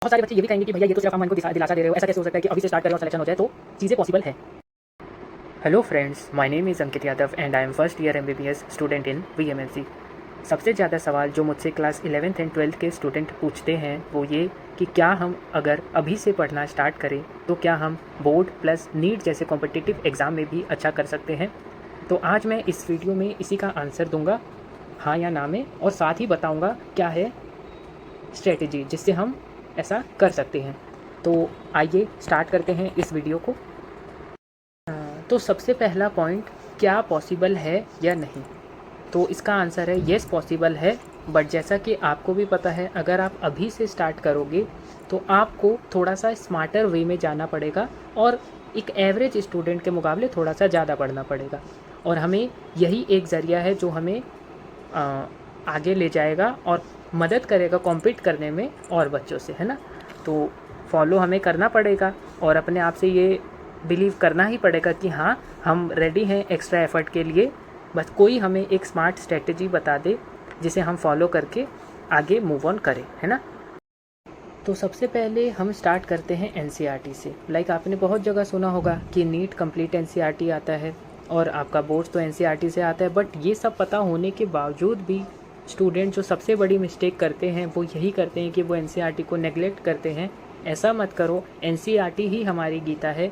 बहुत सारे बच्चे ये भी कहेंगे कि भैया ये तो सिर्फ हम इनको दिलासा दे रहे हो, ऐसा कैसे हो सकता है कि अभी से स्टार्ट करें और सिलेक्शन हो जाए, तो चीज़ें पॉसिबल है। Hello friends, my name is Ankit Yadav and I am first year MBBS student in VMLC। सबसे ज़्यादा सवाल जो मुझसे क्लास 11th एंड 12th के स्टूडेंट पूछते हैं वो ये कि क्या हम अगर अभी से पढ़ना स्टार्ट करें तो क्या हम बोर्ड प्लस नीट जैसे कॉम्पिटिटिव एग्ज़ाम में भी अच्छा कर सकते हैं। तो आज मैं इस वीडियो में इसी का आंसर दूंगा, हाँ या ना में, और साथ ही बताऊंगा क्या है स्ट्रेटजी जिससे हम ऐसा कर सकते हैं। तो आइए स्टार्ट करते हैं इस वीडियो को। तो सबसे पहला पॉइंट, क्या पॉसिबल है या नहीं। तो इसका आंसर है येस पॉसिबल है, बट जैसा कि आपको भी पता है अगर आप अभी से स्टार्ट करोगे तो आपको थोड़ा सा स्मार्टर वे में जाना पड़ेगा और एक एवरेज स्टूडेंट के मुकाबले थोड़ा सा ज़्यादा पढ़ना पड़ेगा, और हमें यही एक ज़रिया है जो हमें आगे ले जाएगा और मदद करेगा कॉम्पीट करने में और बच्चों से, है ना। तो फॉलो हमें करना पड़ेगा और अपने आप से ये बिलीव करना ही पड़ेगा कि हाँ हम रेडी हैं एक्स्ट्रा एफर्ट के लिए, बस कोई हमें एक स्मार्ट स्ट्रेटजी बता दे जिसे हम फॉलो करके आगे मूव ऑन करें, है ना। तो सबसे पहले हम स्टार्ट करते हैं NCERT से। लाइक आपने बहुत जगह सुना होगा कि नीट कंप्लीट NCERT आता है और आपका बोर्ड तो NCERT से आता है, बट ये सब पता होने के बावजूद भी स्टूडेंट जो सबसे बड़ी मिस्टेक करते हैं वो यही करते हैं कि वो NCERT को नेगलेक्ट करते हैं। ऐसा मत करो, NCERT ही हमारी गीता है।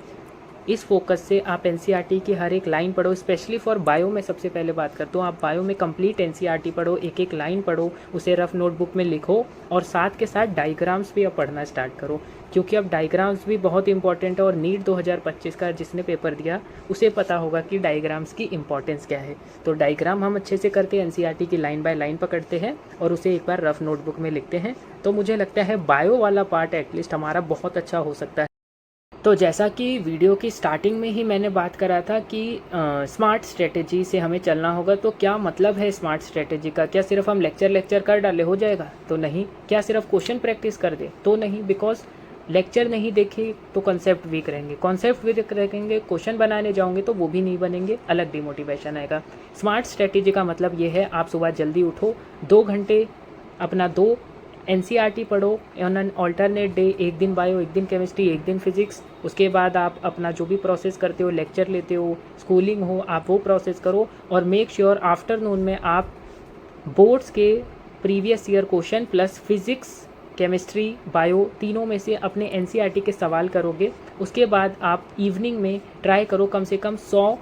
इस फोकस से आप NCERT की हर एक लाइन पढ़ो, स्पेशली फॉर बायो में सबसे पहले बात करता हूँ। आप बायो में कंप्लीट NCERT पढ़ो, एक एक लाइन पढ़ो, उसे रफ नोटबुक में लिखो और साथ के साथ डायग्राम्स भी अब पढ़ना स्टार्ट करो, क्योंकि अब डायग्राम्स भी बहुत इंपॉर्टेंट है। और नीट 2025 का जिसने पेपर दिया उसे पता होगा कि डायग्राम्स की इंपॉर्टेंस क्या है। तो डायग्राम हम अच्छे से करते हैं, NCERT की लाइन बाय लाइन पकड़ते हैं और उसे एक बार रफ नोटबुक में लिखते हैं, तो मुझे लगता है बायो वाला पार्ट एटलीस्ट हमारा बहुत अच्छा हो सकता है। तो जैसा कि वीडियो की स्टार्टिंग में ही मैंने बात करा था कि स्मार्ट स्ट्रेटेजी से हमें चलना होगा। तो क्या मतलब है स्मार्ट स्ट्रेटेजी का? क्या सिर्फ हम लेक्चर कर डाले हो जाएगा? तो नहीं। क्या सिर्फ क्वेश्चन प्रैक्टिस कर दे? तो नहीं, बिकॉज लेक्चर नहीं देखे तो कॉन्सेप्ट वीक रहेंगे, कॉन्सेप्ट वीक रहेंगे, क्वेश्चन बनाने जाओगे तो वो भी नहीं बनेंगे, अलग डिमोटिवेशन आएगा। स्मार्ट स्ट्रेटेजी का मतलब ये है आप सुबह जल्दी उठो, 2 घंटे अपना दो, NCERT पढ़ो ऑन एन ऑल्टरनेट डे, एक दिन बायो, एक दिन केमिस्ट्री, एक दिन फिजिक्स। उसके बाद आप अपना जो भी प्रोसेस करते हो, लेक्चर लेते हो, स्कूलिंग हो, आप वो प्रोसेस करो और मेक श्योर आफ्टरनून में आप बोर्ड्स के previous year question plus physics, chemistry, bio तीनों में से अपने NCERT के सवाल करोगे। उसके बाद आप इवनिंग में ट्राई करो कम से कम 100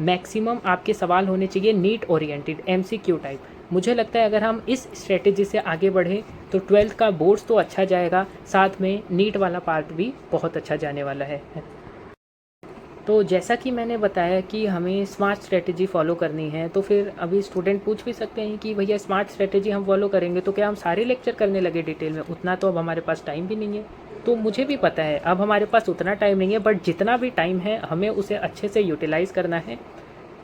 मैक्सिमम आपके सवाल होने चाहिए नीट ओरिएंटेड, MCQ टाइप। मुझे लगता है अगर हम इस स्ट्रेटेजी से आगे बढ़ें तो 12th का बोर्ड्स तो अच्छा जाएगा, साथ में नीट वाला पार्ट भी बहुत अच्छा जाने वाला है। तो जैसा कि मैंने बताया कि हमें स्मार्ट स्ट्रेटेजी फॉलो करनी है, तो फिर अभी स्टूडेंट पूछ भी सकते हैं कि भैया स्मार्ट स्ट्रेटेजी हम फॉलो करेंगे तो क्या हम सारे लेक्चर करने लगे डिटेल में? उतना तो अब हमारे पास टाइम भी नहीं है। तो मुझे भी पता है अब हमारे पास उतना टाइम नहीं है, बट जितना भी टाइम है हमें उसे अच्छे से यूटिलाइज़ करना है।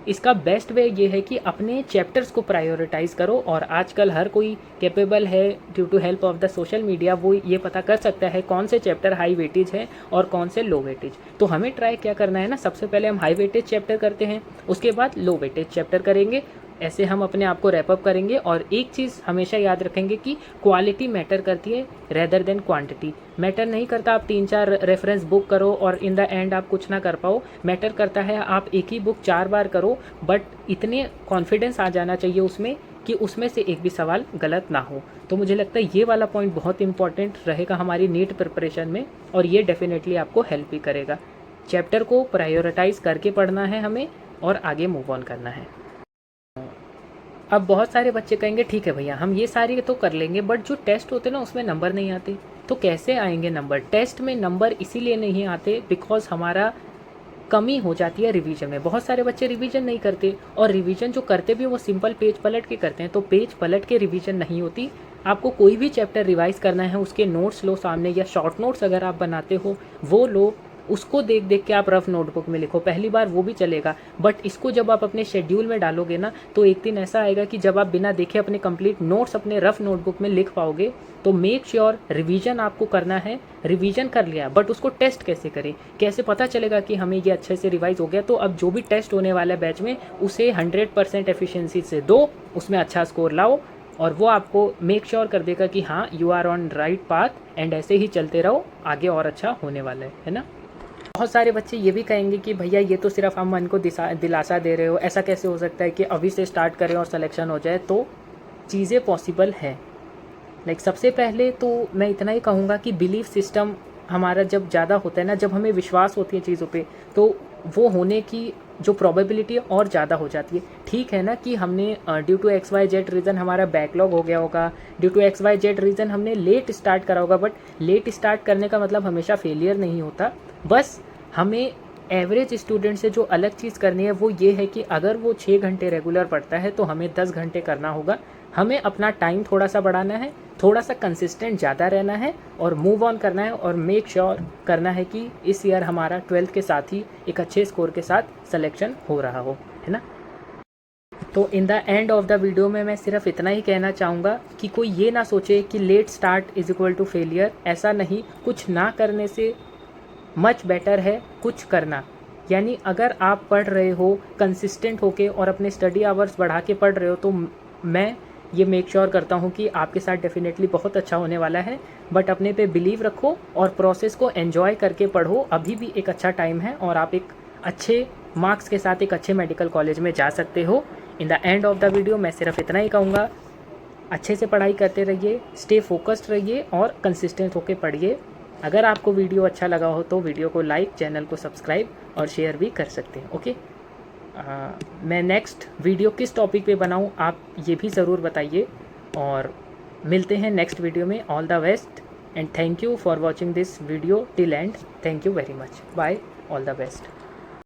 इसका बेस्ट वे ये है कि अपने चैप्टर्स को प्रायोरिटाइज़ करो, और आजकल हर कोई कैपेबल है due to help of the social media, वो ये पता कर सकता है कौन से चैप्टर हाई वेटेज है और कौन से लो वेटेज। तो हमें ट्राई क्या करना है ना, सबसे पहले हम हाई वेटेज चैप्टर करते हैं, उसके बाद लो वेटेज चैप्टर करेंगे। ऐसे हम अपने आप को रैपअप करेंगे। और एक चीज़ हमेशा याद रखेंगे कि क्वालिटी मैटर करती है रेदर देन क्वांटिटी। मैटर नहीं करता आप 3-4 रेफरेंस बुक करो और इन द एंड आप कुछ ना कर पाओ। मैटर करता है आप एक ही बुक 4 बार करो, बट इतने कॉन्फिडेंस आ जाना चाहिए उसमें कि उसमें से एक भी सवाल गलत ना हो। तो मुझे लगता है ये वाला पॉइंट बहुत इंपॉर्टेंट रहेगा हमारी नीट प्रिपरेशन में, और ये डेफिनेटली आपको हेल्प भी करेगा। चैप्टर को प्रायोरिटाइज़ करके पढ़ना है हमें और आगे मूव ऑन करना है। अब बहुत सारे बच्चे कहेंगे ठीक है भैया हम ये सारी तो कर लेंगे, बट जो टेस्ट होते हैं ना उसमें नंबर नहीं आते। तो कैसे आएंगे नंबर? टेस्ट में नंबर इसीलिए नहीं आते बिकॉज हमारा कमी हो जाती है रिवीजन में। बहुत सारे बच्चे रिवीजन नहीं करते, और रिवीजन जो करते भी वो सिंपल पेज पलट के करते हैं। तो पेज पलट के रिवीजन नहीं होती। आपको कोई भी चैप्टर रिवाइज करना है उसके नोट्स लो सामने, या शॉर्ट नोट्स अगर आप बनाते हो वो लो, उसको देख देख के आप रफ नोटबुक में लिखो। पहली बार वो भी चलेगा, बट इसको जब आप अपने शेड्यूल में डालोगे ना तो एक दिन ऐसा आएगा कि जब आप बिना देखे अपने कंप्लीट नोट्स अपने रफ नोटबुक में लिख पाओगे। तो मेक श्योर रिवीजन आपको करना है। रिवीजन कर लिया, बट उसको टेस्ट कैसे करें? कैसे पता चलेगा कि हमें ये अच्छे से रिवाइज हो गया? तो अब जो भी टेस्ट होने वाला है बैच में उसे 100% एफिशिएंसी से दो, उसमें अच्छा स्कोर लाओ। और वो आपको मेक श्योर कर देगा कि हाँ you are on right path and ऐसे ही चलते रहो, आगे और अच्छा होने वाला है ना। बहुत सारे बच्चे ये भी कहेंगे कि भैया ये तो सिर्फ हम मन को दिलासा दे रहे हो, ऐसा कैसे हो सकता है कि अभी से स्टार्ट करें और सिलेक्शन हो जाए। तो चीज़ें पॉसिबल है। सबसे पहले तो मैं इतना ही कहूँगा कि बिलीफ सिस्टम हमारा जब ज़्यादा होता है ना, जब हमें विश्वास होती है चीज़ों पे, तो वो होने की जो प्रोबेबिलिटी और ज़्यादा हो जाती है। ठीक है ना कि हमने ड्यू टू XYZ रीज़न हमारा बैकलॉग हो गया होगा, ड्यू टू XYZ रीज़न हमने लेट स्टार्ट करा होगा, बट लेट स्टार्ट करने का मतलब हमेशा फेलियर नहीं होता। बस हमें एवरेज स्टूडेंट से जो अलग चीज़ करनी है वो ये है कि अगर वो 6 घंटे रेगुलर पढ़ता है तो हमें 10 घंटे करना होगा। हमें अपना टाइम थोड़ा सा बढ़ाना है, थोड़ा सा कंसिस्टेंट ज़्यादा रहना है और मूव ऑन करना है, और मेक श्योर करना है कि इस ईयर हमारा 12th के साथ ही एक अच्छे स्कोर के साथ सिलेक्शन हो रहा हो, है ना। तो in the end of the video में मैं सिर्फ इतना ही कहना चाहूँगा कि कोई ये ना सोचे कि late start is equal to failure. ऐसा नहीं, कुछ ना करने से मच बेटर है कुछ करना। यानी अगर आप पढ़ रहे हो कंसिस्टेंट होके और अपने स्टडी आवर्स बढ़ा के पढ़ रहे हो, तो मैं ये मेक श्योर करता हूँ कि आपके साथ डेफिनेटली बहुत अच्छा होने वाला है। बट अपने पे बिलीव रखो और प्रोसेस को एंजॉय करके पढ़ो। अभी भी एक अच्छा टाइम है और आप एक अच्छे मार्क्स के साथ एक अच्छे मेडिकल कॉलेज में जा सकते हो। In the end of the video मैं सिर्फ इतना ही कहूँगा, अच्छे से पढ़ाई करते रहिए, स्टे फोकस्ड रहिए और कंसिस्टेंट होकर पढ़िए। अगर आपको वीडियो अच्छा लगा हो तो वीडियो को लाइक, चैनल को सब्सक्राइब और शेयर भी कर सकते हैं। ओके, मैं नेक्स्ट वीडियो किस टॉपिक पे बनाऊं आप ये भी ज़रूर बताइए, और मिलते हैं नेक्स्ट वीडियो में। All the best and thank you for watching this video till end. Thank you very much, bye, all the best.